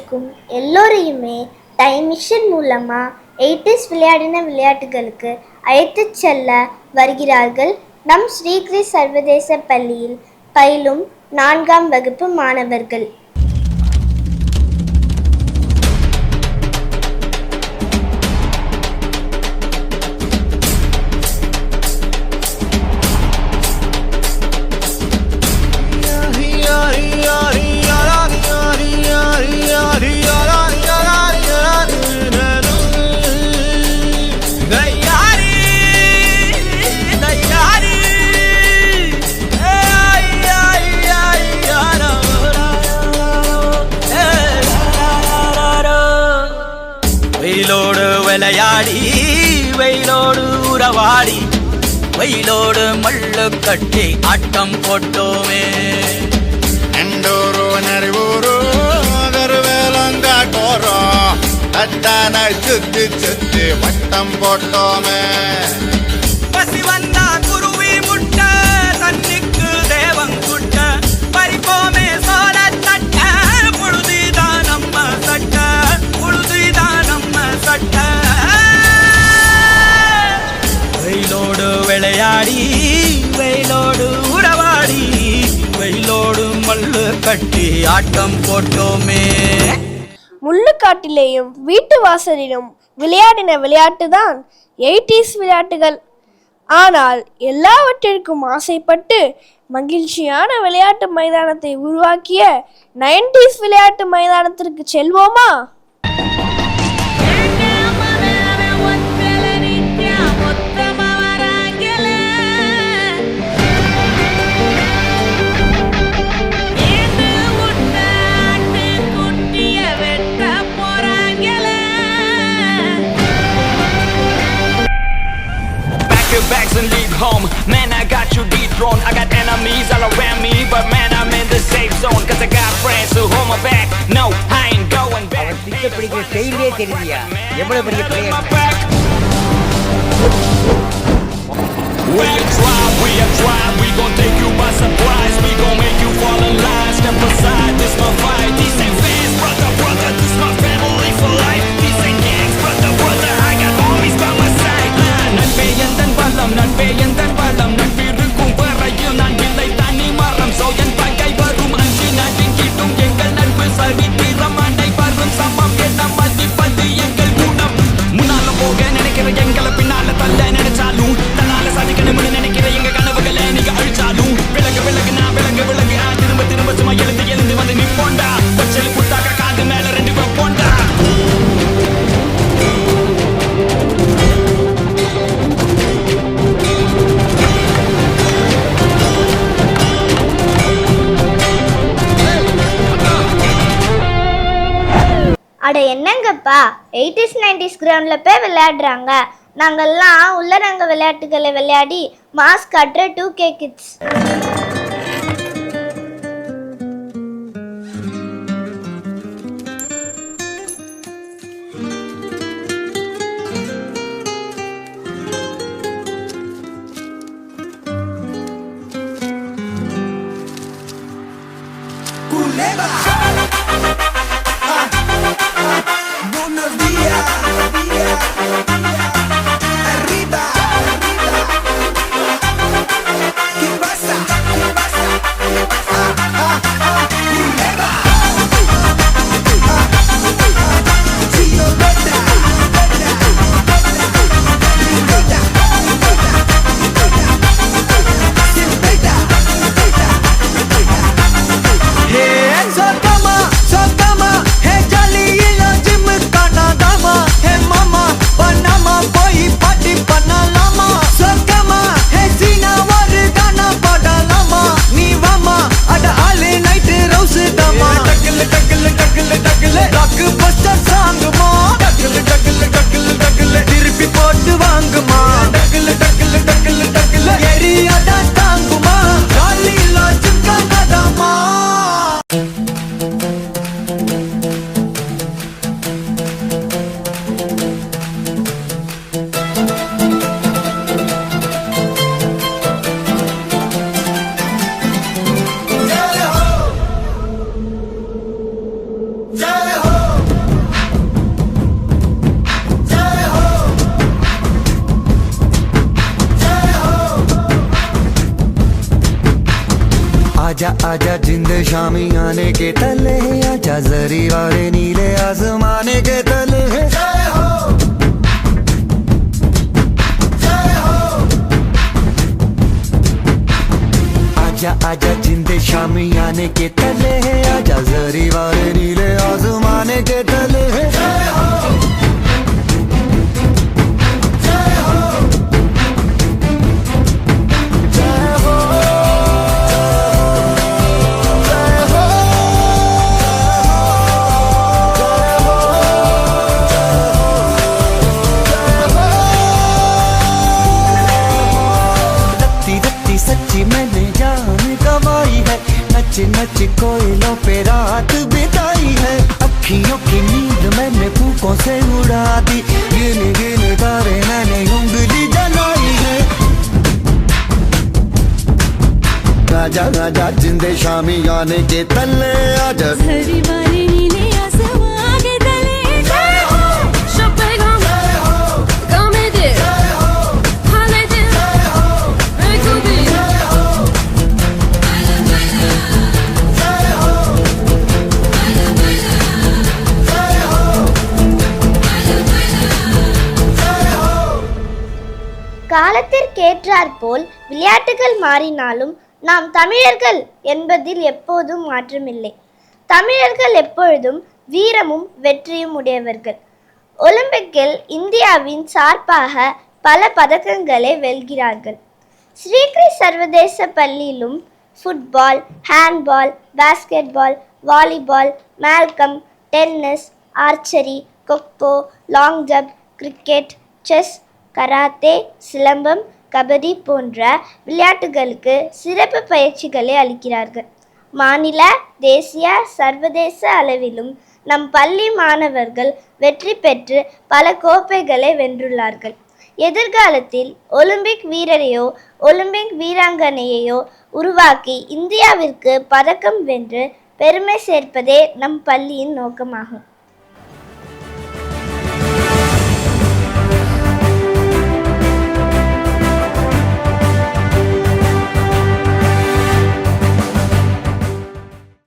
இருக்கும் எல்லோரையுமே time machine மூலமாக 80s விளையாடின விளையாட்டுகளுக்கு அழைத்துச் செல்ல வருகிறார்கள் நம் ஸ்ரீகிரி சர்வதேச பள்ளியில் பயிலும் 4ஆம் வகுப்பு மாணவர்கள். வெயிலோடு விளையாடி வெயிலோடு உறவாடி வெயிலோடு மல்லு கட்டி ஆட்டம் போட்டோமே. எண்டூரு நரிவூரு வேலங்காட்டோரோ தட்டான சுத்தி சுத்தி வட்டம் போட்டோமே. பசி வந்தா குருவி முட்ட தண்ணிக்கு தேவங்குட்ட பறிப்போமே சோழ தட்ட புழுதிதான் நம்ம சட்ட புழுதிதான் நம்ம சட்ட. வெயிலோடு விளையாடி வெயிலோடு உறவாடி வெயிலோடு மல்லு கட்டி ஆட்டம் போட்டோமே. முள்ளுக்காட்டிலேயும் வீட்டு வாசலிலும் விளையாடின விளையாட்டுதான் 80s விளையாட்டுகள். ஆனால் எல்லாவற்றிற்கும் ஆசைப்பட்டு மகிழ்ச்சியான விளையாட்டு மைதானத்தை உருவாக்கிய 90s விளையாட்டு மைதானத்திற்கு செல்வோமா? Bags and leave home. Man, I got you dethroned. I got enemies all around me, but man, I'm in the safe zone. Cause I got friends who hold my back. No, I ain't going back. We are try, we gon' take you by surprise. We gon' make you fall in line. Step aside, this my fight. These ain't fans, brother, brother. This my family for life. These ain't gangs, brother, brother. I got homies by my side. நட்பே எந்தன் பலம், நட்பே எந்தன் பலம். நட்பிருக்கும் வரையில் நான் இல்லை தனி மரம். சோயன் பகை வரும் அஞ்சு நாட்டின் கிட்டும் எங்கள் நட்பு சரித்திரம் அண்டை வரும் சமம் என மதிப்பது எங்கள் குணம். முன்னால போக நினைக்கிற எங்களை பின்னால தள்ள நினைச்சாலும் தன்னால சாதிக்கணும்னு நினைக்கிற எங்க கனவுகளை நீங்க அழிச்சாலும் விலகு விலகு நான் விலகு விலகு திரும்ப திரும்ப சும்மா எழுந்து எழுந்து வந்து நிப்போண்டா. பச்சலி புத்தாக்க காது மேல ரெண்டு வைப்போண்டா. அட என்னங்கப்பா 80s 90s கிரவுண்டில் போய் விளையாடுறாங்க. நாங்கள்லாம் உள்ளரங்க விளையாட்டுகளை விளையாடி மாஸ் காட்டுற 2K கிட்ஸ். Hands up. आजा आजा जिंद शामी आने के तले आजा जरी वाले नीले आसमाने के तले जय हो जय हो आजा आजा जिंद शामी आने के तले आजा जरी वाले नीले आसमाने के तले जय हो सच्ची मैंने जान गवाई है नच नच कोयलों पे रात बिताई है अखियों की नींद मैंने फूकों से उड़ा दी गिन गिन तारे मैंने उंगली जलाई है राजा राजा जिंदे शामी आने के तले आजा हरी वाले नीले आसमां के तले जय हो शपेगा जय हो कॉमेडी जय हो हॉलिडे जय हो रेगुबी जय हो जय हो காலத்திற்கேற்றாற்போல் விளையாட்டுகள் மாறினாலும் நாம் தமிழர்கள் என்பதில் எப்போதும் மாற்றமில்லை. தமிழர்கள் எப்பொழுதும் வீரமும் வெற்றியும் உடையவர்கள். ஒலிம்பிக்கில் இந்தியாவின் சார்பாக பல பதக்கங்களை வெல்கிறார்கள். ஸ்ரீகிரி சர்வதேச பள்ளியிலும் ஃபுட்பால், ஹேண்ட்பால், பாஸ்கெட்பால், வாலிபால், மால்கம், tennis, archery, kho kho, long jump, cricket, chess, karate, silambam, kabaddi போன்ற விளையாட்டுகளுக்கு சிறப்பு பயிற்சிகளை அளிக்கிறார்கள். மாநில, தேசிய, சர்வதேச அளவிலும் நம் பள்ளி மாணவர்கள் வெற்றி பெற்று பல கோப்பைகளை வென்றுள்ளார்கள். எதிர்காலத்தில் ஒலிம்பிக் வீரரையோ ஒலிம்பிக் வீராங்கனையையோ உருவாக்கி இந்தியாவிற்கு பதக்கம் வென்று பெருமை சேர்ப்பதே நம் பள்ளியின் நோக்கமாகும்.